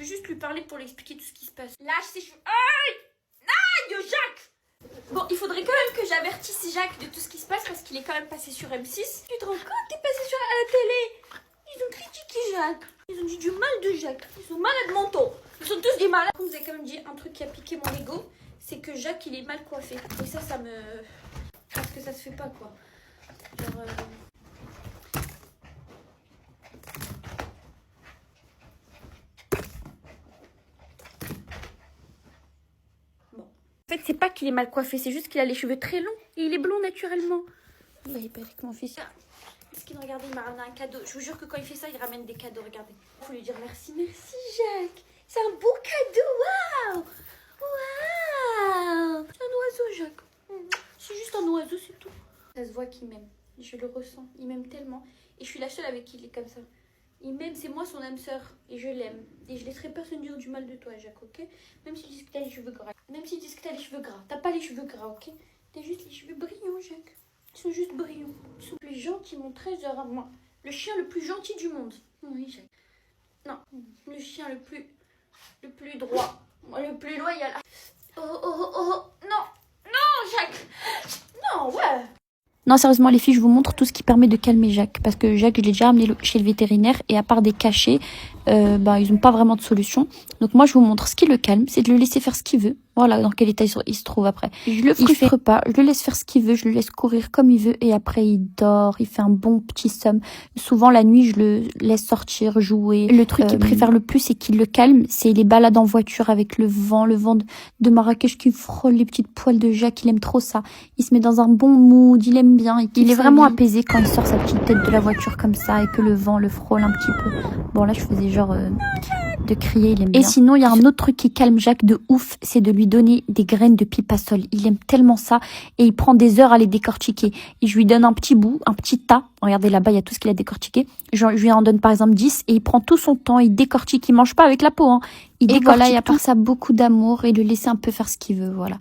vais juste lui parler pour lui expliquer tout ce qui se passe. Lâche ses cheveux. Aïe! Aïe, Jacques! Bon, il faudrait quand même que j'avertisse Jacques de tout ce qui se passe parce qu'il est quand même passé sur M6. Tu te rends compte, t'es passé sur à la télé. Ils ont critiqué Jacques. Ils ont dit du mal de Jacques. Ils sont malades mentaux. Ils sont tous des malades. Vous avez quand même dit un truc qui a piqué mon ego. C'est que Jacques, il est mal coiffé. Et ça me... Parce que ça se fait pas, quoi. Genre... En fait, c'est pas qu'il est mal coiffé, c'est juste qu'il a les cheveux très longs. Et il est blond naturellement. Bah, il paraît que mon fils... Est-ce qu'il regardez, il m'a ramené un cadeau. Je vous jure que quand il fait ça, il ramène des cadeaux, regardez. Faut lui dire merci, merci Jacques. C'est un beau cadeau, waouh. Waouh. C'est un oiseau, Jacques. C'est juste un oiseau, c'est tout. Ça se voit qu'il m'aime. Je le ressens. Il m'aime tellement. Et je suis la seule avec qui il est comme ça. Il m'aime, c'est moi son âme sœur. Et je l'aime. Et je laisserai personne dire du mal de toi, Jacques, ok? Même s'ils disent que t'as les cheveux gras. Même s'ils disent que t'as les cheveux gras. T'as pas les cheveux gras, ok? T'as juste les cheveux brillants, Jacques. Ils sont juste brillants. Ils sont plus gentils, mon trésor à moi. Le chien le plus gentil du monde. Oui, Jacques. Non, le chien le plus droit. Le plus loyal. Oh, non. Non, Jacques. Non, ouais. Non, sérieusement, les filles, je vous montre tout ce qui permet de calmer Jacques. Parce que Jacques, je l'ai déjà amené chez le vétérinaire. Et à part des cachets, ils n'ont pas vraiment de solution. Donc moi, je vous montre ce qui le calme. C'est de le laisser faire ce qu'il veut. Voilà dans quel état il se trouve après. Je le frustre pas. Je le laisse faire ce qu'il veut. Je le laisse courir comme il veut. Et après, il dort. Il fait un bon petit somme. Souvent, la nuit, je le laisse sortir, jouer. Le truc qu'il préfère le plus et qui le calme, c'est les balades en voiture avec le vent de Marrakech qui frôle les petites poils de Jacques. Il aime trop ça. Il se met dans un bon mood. Il aime bien. Il est vraiment apaisé quand il sort sa petite tête de la voiture comme ça et que le vent le frôle un petit peu. Bon, là, je faisais genre de crier. Il aime bien. Et sinon, il y a un autre truc qui calme Jacques de ouf, c'est de lui donner des graines de pipassol. Il aime tellement ça et il prend des heures à les décortiquer. Et je lui donne un petit bout, un petit tas. Regardez là-bas, il y a tout ce qu'il a décortiqué. Je lui en donne par exemple 10 et il prend tout son temps, il décortique, il mange pas avec la peau. Hein. Il décortique. Voilà, et à part ça, beaucoup d'amour et le laisser un peu faire ce qu'il veut. Voilà.